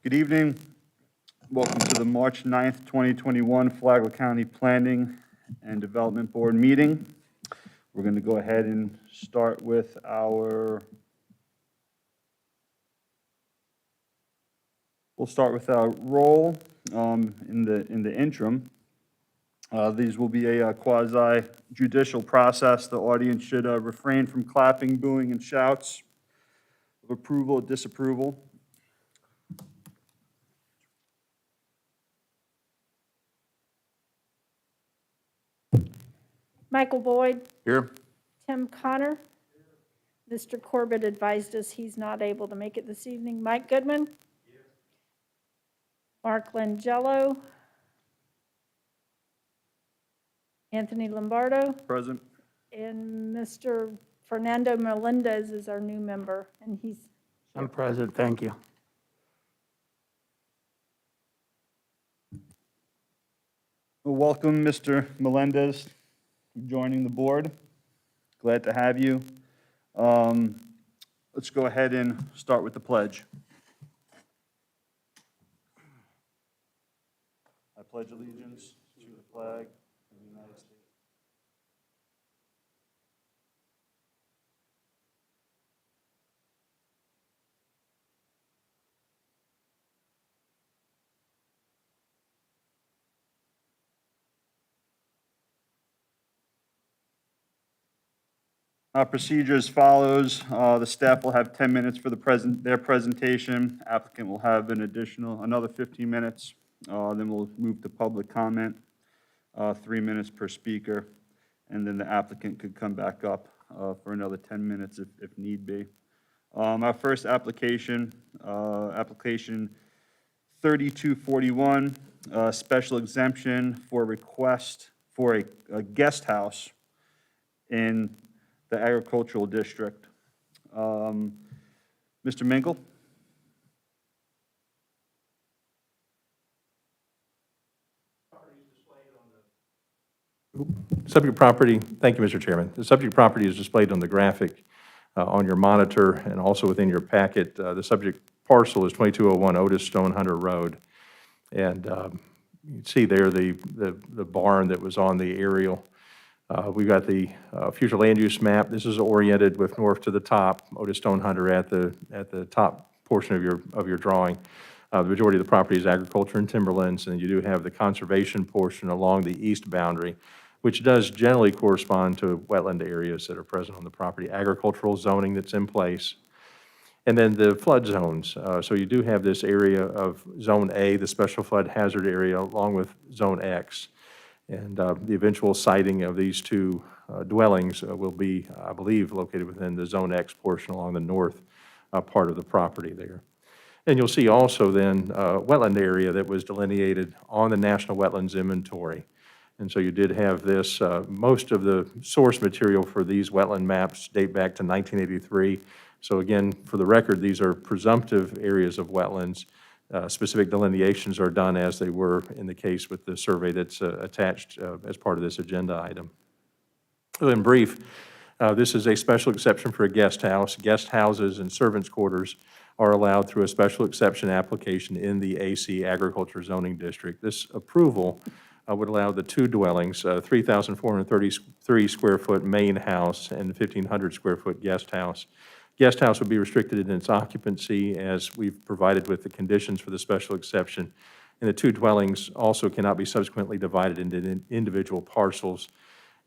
Good evening. Welcome to the March 9th, 2021 Flagler County Planning and Development Board meeting. We're going to go ahead and start with our roll in the interim. These will be a quasi-judicial process. The audience should refrain from clapping, booing, and shouts of approval or disapproval. Michael Boyd. Here. Tim Connor. Mr. Corbett advised us he's not able to make it this evening. Mike Goodman. Mark Langello. Anthony Lombardo. Present. And Mr. Fernando Melendez is our new member, and he's... I'm present, thank you. Well, welcome, Mr. Melendez, joining the board. Glad to have you. Let's go ahead and start with the pledge. I pledge allegiance to the flag of the United States. Procedure as follows. The staff will have 10 minutes for their presentation. Applicant will have another 15 minutes. Then we'll move to public comment, 3 minutes per speaker. And then the applicant could come back up for another 10 minutes if need be. Our first application, application 3241, special exemption for request for a guest house in the agricultural district. Mr. Minkle? Subject property, thank you, Mr. Chairman. The subject property is displayed on the graphic on your monitor and also within your packet. The subject parcel is 2201 Otis Stone Hunter Road. And you can see there the barn that was on the aerial. We've got the future land use map. This is oriented with north to the top, Otis Stone Hunter at the top portion of your drawing. The majority of the property is agriculture and timberlands, and you do have the conservation portion along the east boundary, which does generally correspond to wetland areas that are present on the property, agricultural zoning that's in place, and then the flood zones. So you do have this area of Zone A, the special flood hazard area, along with Zone X. And the eventual siting of these two dwellings will be, I believe, located within the Zone X portion along the north part of the property there. And you'll see also then wetland area that was delineated on the National Wetlands Inventory. And so you did have this, most of the source material for these wetland maps date back to 1983. So again, for the record, these are presumptive areas of wetlands. Specific delineations are done as they were in the case with the survey that's attached as part of this agenda item. So in brief, this is a special exception for a guest house. Guest houses and servants' quarters are allowed through a special exception application in the AC Agriculture Zoning District. This approval would allow the two dwellings, 3,433 square foot main house and 1,500 square foot guest house. Guest house would be restricted in its occupancy as we've provided with the conditions for the special exception. And the two dwellings also cannot be subsequently divided into individual parcels.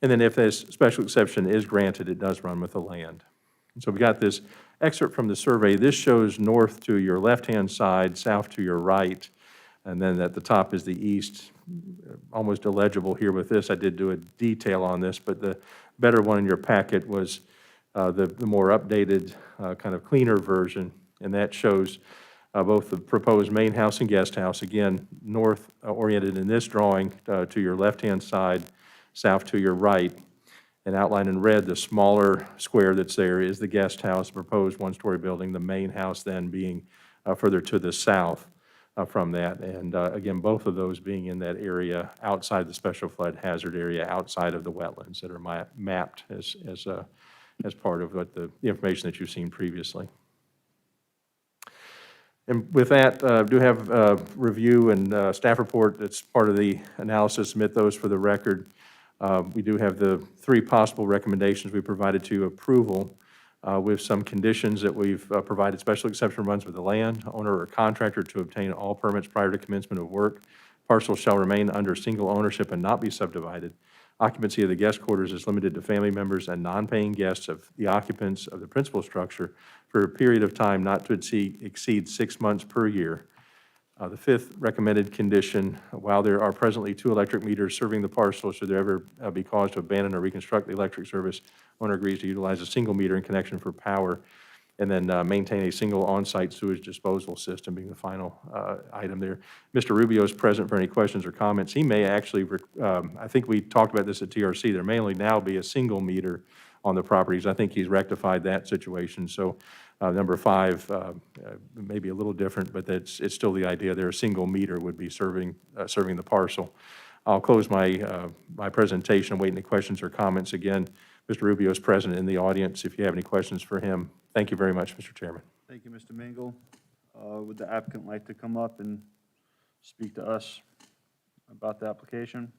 And then if this special exception is granted, it does run with the land. And so we got this excerpt from the survey. This shows north to your left-hand side, south to your right, and then at the top is the east. Almost illegible here with this. I did do a detail on this, but the better one in your packet was the more updated, kind of cleaner version, and that shows both the proposed main house and guest house, again, north oriented in this drawing to your left-hand side, south to your right, and outlined in red, the smaller square that's there is the guest house, proposed one-story building, the main house then being further to the south from that, and again, both of those being in that area outside the special flood hazard area, outside of the wetlands that are mapped as part of what the information that you've seen previously. And with that, do have review and staff report that's part of the analysis. Submit those for the record. We do have the 3 possible recommendations we provided to approval with some conditions that we've provided. Special exception runs with the landowner or contractor to obtain all permits prior to commencement of work. Parcel shall remain under single ownership and not be subdivided. Occupancy of the guest quarters is limited to family members and non-paying guests of the occupants of the principal structure for a period of time not to exceed 6 months per year. The 5th recommended condition, while there are presently 2 electric meters serving the parcel, should there ever be cause to abandon or reconstruct the electric service, owner agrees to utilize a single meter in connection for power, and then maintain a single on-site sewage disposal system being the final item there. Mr. Rubio is present for any questions or comments. He may actually, I think we talked about this at TRC, there may only now be a single meter on the properties. I think he's rectified that situation. So number 5 may be a little different, but it's still the idea there. A single meter would be serving the parcel. I'll close my presentation and wait any questions or comments. Again, Mr. Rubio is present in the audience if you have any questions for him. Thank you very much, Mr. Chairman. Thank you, Mr. Mingle. Would the applicant like to come up and speak to us about the application?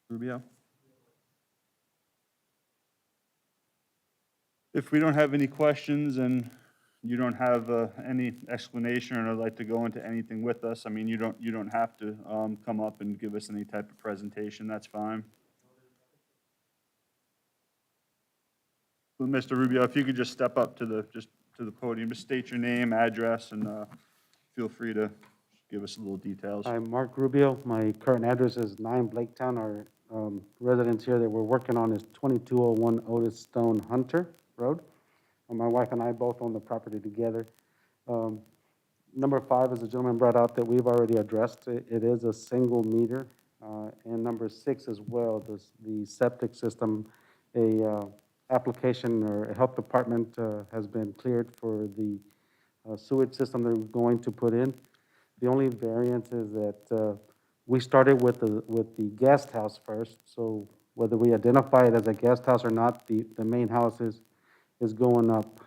Rubio? If we don't have any questions and you don't have any explanation or would like to go into anything with us, I mean, you don't have to come up and give us any type of presentation, that's fine. Well, Mr. Rubio, if you could just step up to the podium, just state your name, address, and feel free to give us a little details. I'm Mark Rubio. My current address is 9 Blaketown. Our residence here that we're working on is 2201 Otis Stone Hunter Road. My wife and I both own the property together. Number 5, as the gentleman brought out, that we've already addressed. It is a single meter. And number 6 as well, the septic system, application or a health department has been cleared for the sewage system they're going to put in. The only variance is that we started with the guest house first. So whether we identify it as a guest house or not, the main house is going up.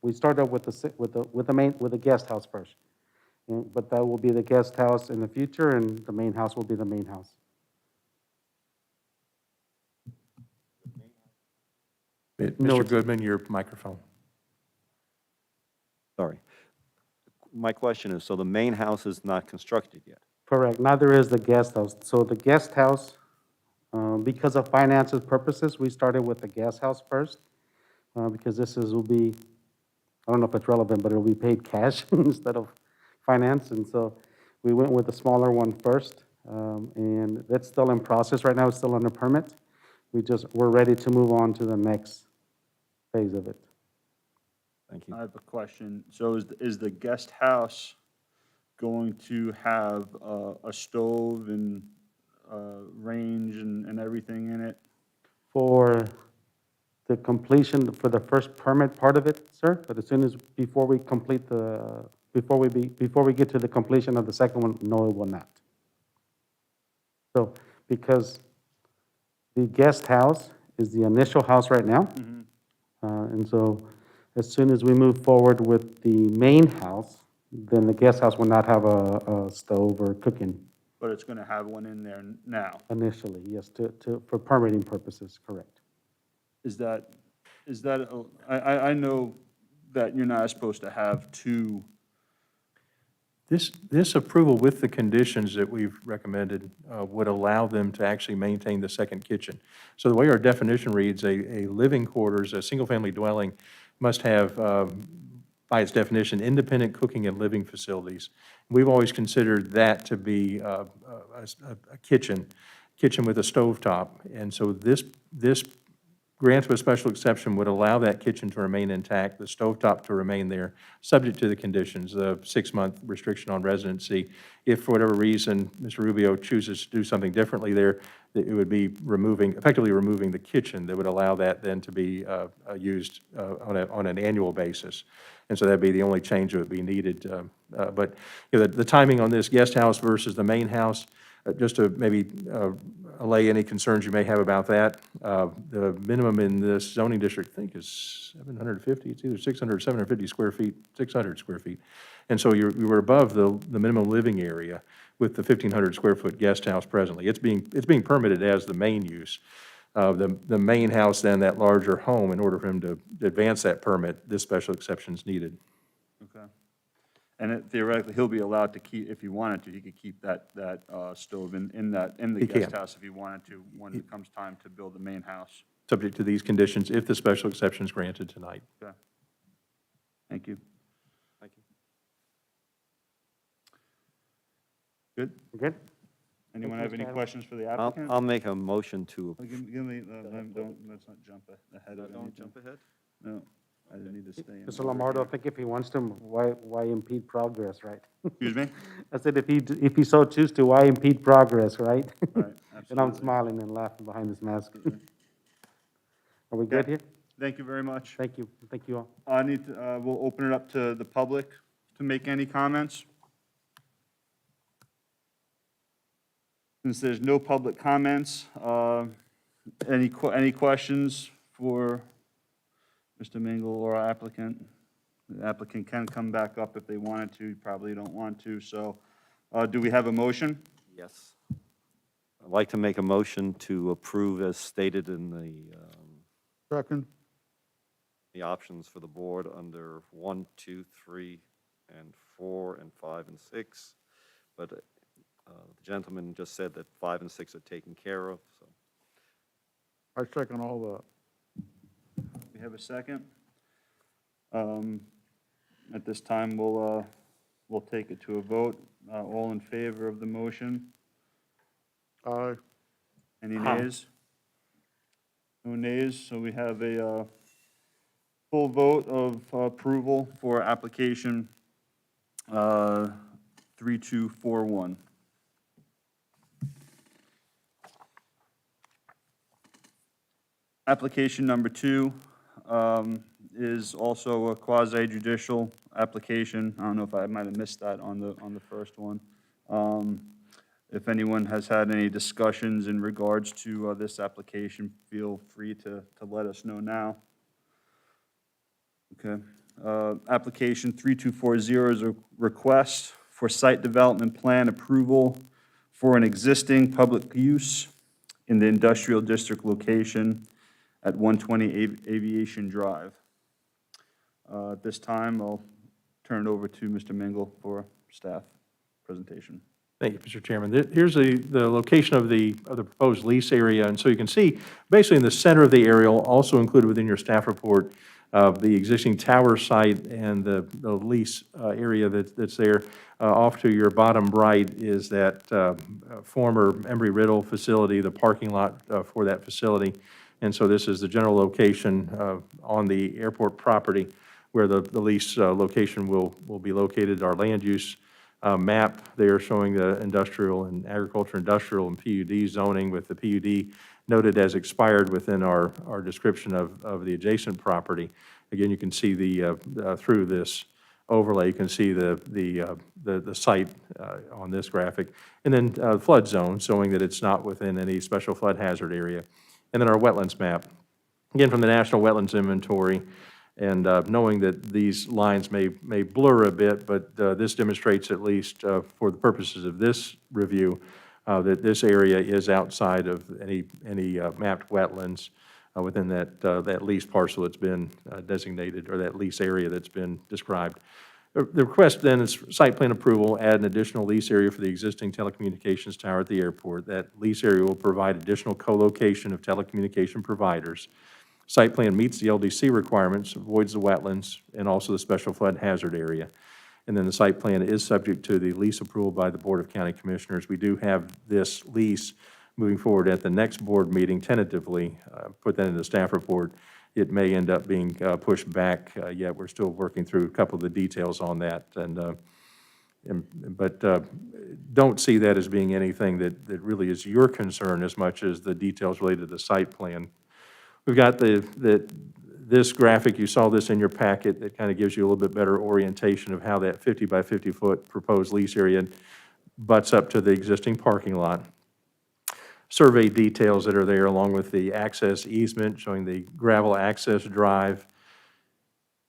We started with the guest house first, but that will be the guest house in the future, and the main house will be the main house. No, Mr. it's- Goodman, your microphone. Sorry. My question is, so the main house is not constructed yet? Correct. Neither is the guest house. So the guest house, because of finances purposes, we started with the guest house first, because will be, I don't know if it's relevant, but it'll be paid cash instead of finance. And so we went with the smaller one first, and that's still in process right now. It's still under permit. We're ready to move on to the next phase of it. Thank you. I have a question. So is the guest house going to have a stove and range and everything in it? For the completion, for the first permit part of it, sir, but before we get to the completion of the second one, no, it will not. So, because the guest house is the initial house right now. And so as soon as we move forward with the main house, then the guest house will not have a stove or cooking But it's going to have one in there now. initially, yes, for permitting purposes, correct. I know that you're not supposed to have 2. This approval with the conditions that we've recommended would allow them to actually maintain the second kitchen. So the way our definition reads, a living quarters, a single-family dwelling must have, by its definition, independent cooking and living facilities. We've always considered that to be a kitchen with a stovetop. And so this grant of a special exception would allow that kitchen to remain intact, the stovetop to remain there, subject to the conditions, the 6-month restriction on residency. If for whatever reason Mr. Rubio chooses to do something differently there, that it would be effectively removing the kitchen that would allow that then to be used on an annual basis. And so that'd be the only change that would be needed. But the timing on this guest house versus the main house, just to maybe allay any concerns you may have about that. The minimum in this zoning district, I think, is 750, it's either 600 or 750 square feet, 600 square feet. And so you were above the minimum living area with the 1,500 square foot guest house presently. It's being permitted as the main use. The main house, then that larger home, in order for him to advance that permit, this special exception is needed. Okay. And theoretically, he'll be allowed to keep, if he wanted to, he could keep that stove in the He guest can. house if he wanted to, when it comes time to build the main house. Subject to these conditions if the special exception is granted tonight. Okay. Thank you. Thank you. Good? Good? Anyone you, have Mr. any Adams. questions for the I'll applicant? make a motion to, Give me, let's not jump ahead of anything. ahead. No, I didn't need to stay in. Mr. Lombardo, I think if he wants to, why impede progress, right? Excuse me? I said if he so choose to, why impede progress, right? Right, And I'm absolutely. smiling and laughing behind this mask. Are we good Okay. here? Thank you very much. Thank you all. I need to, we'll open it up to the public to make any comments. Since there's no public comments, any questions for Mr. Mingle or our applicant? The applicant can come back up if they wanted to, probably don't want to, so do we have a motion? Yes. I'd like to make a motion to approve as stated in Second. the options for the board under 1, 2, 3, and 4, and 5, and 6. But the gentleman just said that 5 and 6 are taken care of, so. I second all that. We have a second. At this time, we'll take it to a vote. All in favor of the motion? Aye. Any nays? No nays, so we have a full vote of approval for application 3241. Application number 2 is also a quasi-judicial application. I don't know if I might have missed that on the first one. If anyone has had any discussions in regards to this application, feel free to let us know now. Okay. Application 3240 is a request for site development plan approval for an existing public use in the industrial district location at 120 Aviation Drive. At this time, I'll turn it over to Mr. Mingle for staff presentation. Thank you, Mr. Chairman. Here's the location of the proposed lease area, and so you can see, basically in the center of the aerial, also included within your staff report, the existing tower site and the lease area that's there. Off to your bottom right is that former Embry-Riddle facility, the parking lot for that facility. And so this is the general location on the airport property where the lease location will be located. Our land use map there showing the industrial and agriculture, industrial and PUD zoning, with the PUD noted as expired within our description of the adjacent property. Again, you can see through this overlay, you can see the site on this graphic. And then flood zone, showing that it's not within any special flood hazard area. And then our wetlands map, again from the National Wetlands Inventory, and knowing that these lines may blur a bit, but this demonstrates, at least for the purposes of this review, that this area is outside of any mapped wetlands within that lease parcel that's been designated, or that lease area that's been described. The request then is site plan approval, add an additional lease area for the existing telecommunications tower at the airport. That lease area will provide additional co-location of telecommunication providers. Site plan meets the LDC requirements, avoids the wetlands, and also the special flood hazard area. And then the site plan is subject to the lease approval by the Board of County Commissioners. We do have this lease moving forward at the next board meeting tentatively. Put that in the staff report. It may end up being pushed back, yet we're still working through a couple of the details on that. But don't see that as being anything that really is your concern as much as the details related to the site plan. We've got this graphic, you saw this in your packet, that kind of gives you a little bit better orientation of how that 50 by 50 foot proposed lease area butts up to the existing parking lot. survey details that are there, along with the access easement showing the gravel access drive.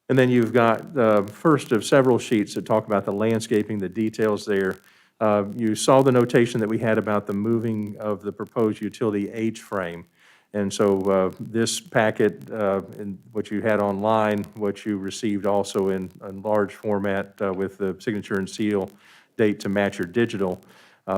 And then you've got the first of several sheets that talk about the landscaping, the details there. You saw the notation that we had about the moving of the proposed utility H-frame. And so this packet, and what you had online, what you received also in large format with the signature and seal date to match your digital,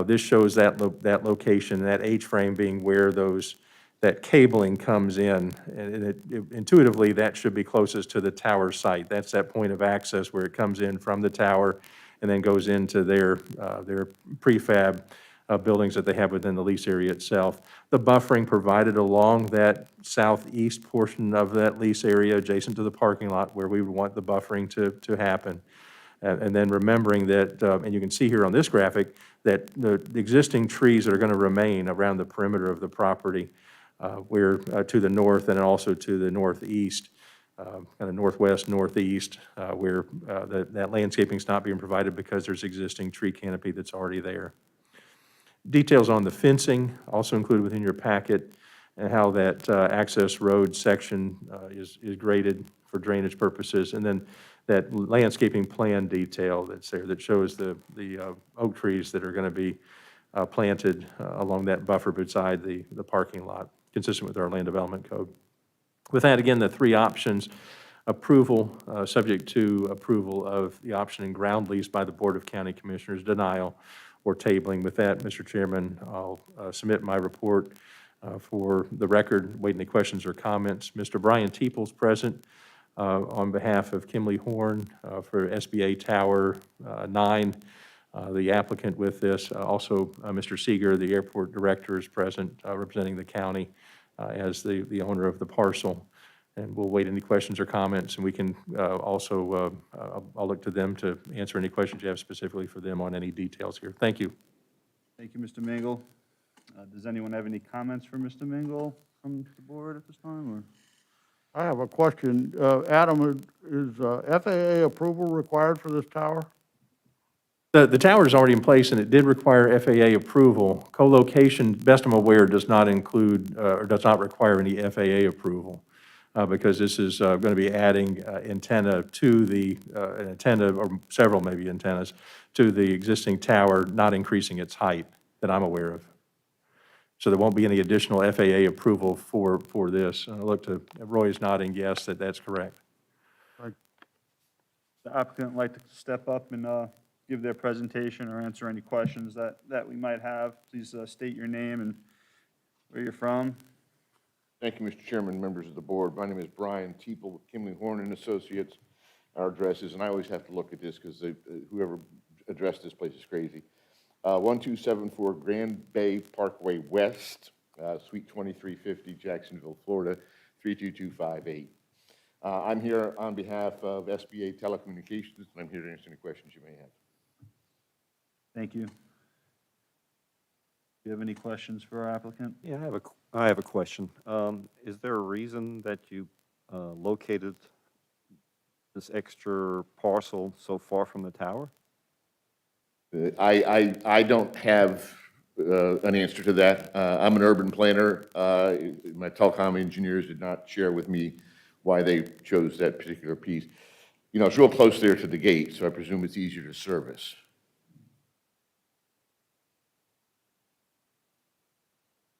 this shows that location, that H-frame being where that cabling comes in. And intuitively, that should be closest to the tower site. That's that point of access where it comes in from the tower and then goes into their prefab buildings that they have within the lease area itself. The buffering provided along that southeast portion of that lease area adjacent to the parking lot where we would want the buffering to happen. And then remembering that, and you can see here on this graphic, that the existing trees that are going to remain around the perimeter of the property, where to the north and also to the northeast, kind of northwest, northeast, where that landscaping is not being provided because there's existing tree canopy that's already there. Details on the fencing also included within your packet, and how that access road section is graded for drainage purposes, and then that landscaping plan detail that's there that shows the oak trees that are going to be planted along that buffer beside the parking lot, consistent with our land development code. With that, again, the three options: approval, subject to approval of the option in ground lease by the Board of County Commissioners, denial, or tabling. With that, Mr. Chairman, I'll submit my report for the record. Wait any questions or comments. Mr. Brian Teeple's present on behalf of Kimley Horn for SBA Tower 9, the applicant with this. Also, Mr. Seeger, the airport director, is present representing the county as the owner of the parcel. And we'll wait any questions or comments, and we can also, I'll look to them to answer any questions you have specifically for them on any details here. Thank you. Thank you, Mr. Mingle. Does anyone have any comments for Mr. Mingle from the board at this time, or? I have a question. Adam, is FAA approval required for this tower? The tower is already in place, and it did require FAA approval. Co-location, best I'm aware, does not include or does not require any FAA approval. Because this is going to be adding antenna to an antenna, or several maybe antennas, to the existing tower, not increasing its height that I'm aware of. So there won't be any additional FAA approval for this. And I look to, Roy's nodding yes, that's correct. The applicant would like to step up and give their presentation or answer any questions that we might have. Please state your name and where you're from. Thank you, Mr. Chairman, members of the board. My name is Brian Teeple with Kimley Horn and Associates. Our address is, and I always have to look at this because whoever addressed this place is crazy. 1274 Grand Bay Parkway West, Suite 2350, Jacksonville, Florida, 32258. I'm here on behalf of SBA Telecommunications, and I'm here to answer any questions you may have. Thank you. Do you have any questions for our applicant? Yeah, I have a question. Is there a reason that you located this extra parcel so far from the tower? I don't have an answer to that. I'm an urban planner. My telecom engineers did not share with me why they chose that particular piece. You know, it's real close there to the gate, so I presume it's easier to service.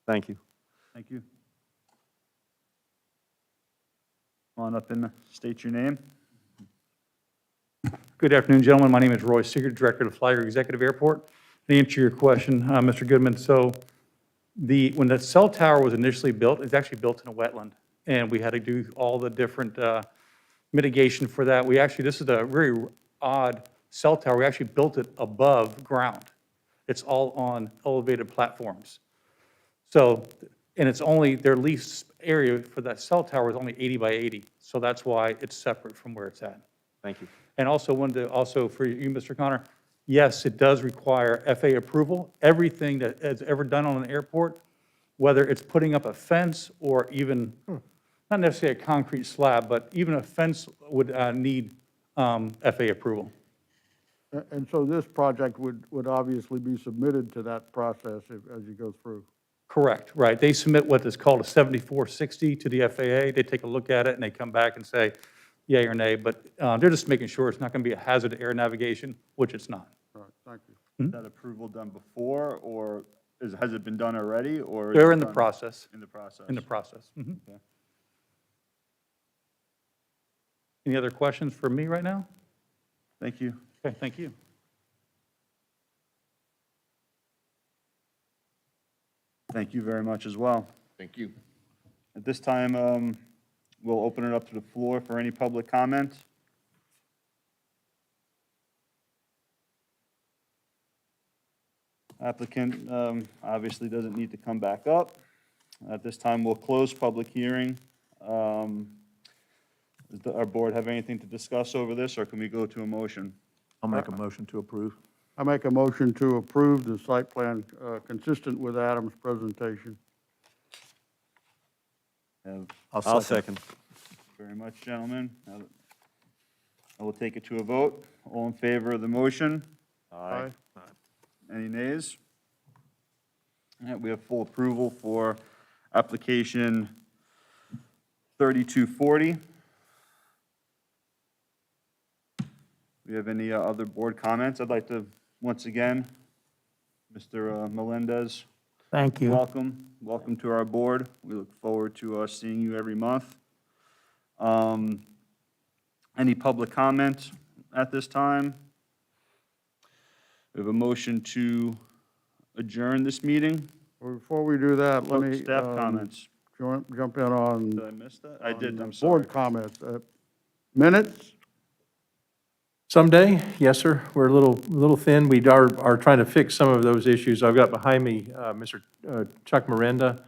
Thank you. Thank you. Come on up and state your name. Good afternoon, gentlemen. My name is Roy Seeger, Director of Flagler Executive Airport. To answer your question, Mr. Goodman, so when the cell tower was initially built, it's actually built in a wetland, and we had to do all the different mitigation for that. This is a very odd cell tower. We actually built it above ground. It's all on elevated platforms. So, and it's only, their lease area for that cell tower is only 80 by 80. So that's why it's separate from where it's at. Thank you. And also wanted to, also for you, Mr. Connor, yes, it does require FAA approval. Everything that is ever done on an airport, whether it's putting up a fence or even, not necessarily a concrete slab, but even a fence would need FAA approval. And so this project would obviously be submitted to that process as you go through. Correct, right. They submit what is called a 7460 to the FAA. They take a look at it and they come back and say yay or nay, but they're just making sure it's not going to be a hazard to air navigation, which it's not. All right, thank you. Is that approval done before, or has it been done already, or? is They're it in the done process, In the process? in the process. Mhm. Okay. Any other questions for me right now? Thank you. Okay, thank you. Thank you very much as well. Thank you. At this time, we'll open it up to the floor for any public comment. Applicant obviously doesn't need to come back up. At this time, we'll close public hearing. Does our board have anything to discuss over this, or can we go to a motion? I'll make a motion to approve. I make a motion to approve the site plan consistent with Adam's presentation. Have I'll second. very much, gentlemen. I will take it to a vote. All in favor of the motion? Aye. Any nays? All right, we have full approval for application 3240. We have any other board comments? I'd like to, once again, Mr. Melendez, Thank you. welcome. Welcome to our board. We look forward to seeing you every month. Any public comment at this time? We have a motion to adjourn this meeting. Well, before we do that, let me. Staff comments. Jump in on. Did I miss that? I did, on I'm sorry. Board comments. Minutes? Someday, yes, sir. We're a little thin. We are trying to fix some of those issues. I've got behind me Mr. Chuck Miranda.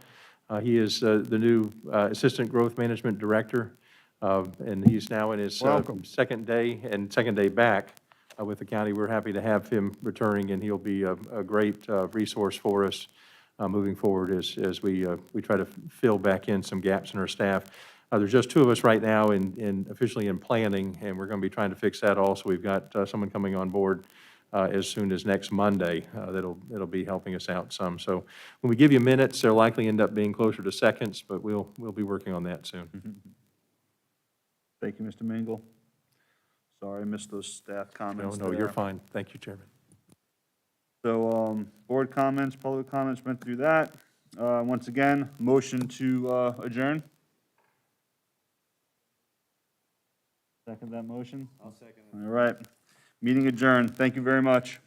He is the new Assistant Growth Management Director, and he's now in his Welcome. second day back with the county. We're happy to have him returning, and he'll be a great resource for us moving forward as we try to fill back in some gaps in our staff. There's just two of us right now officially in planning, and we're going to be trying to fix that also. We've got someone coming on board as soon as next Monday that'll be helping us out some. So when we give you minutes, they'll likely end up being closer to seconds, but we'll be working on that soon. Thank you, Mr. Mingle. Sorry, I missed those staff No, comments. no, you're there. fine. Thank you, Chairman. So, board comments, public comments, went through that. Once again, motion to adjourn. Second that motion? I'll second it. All right. Meeting adjourned. Thank you very much.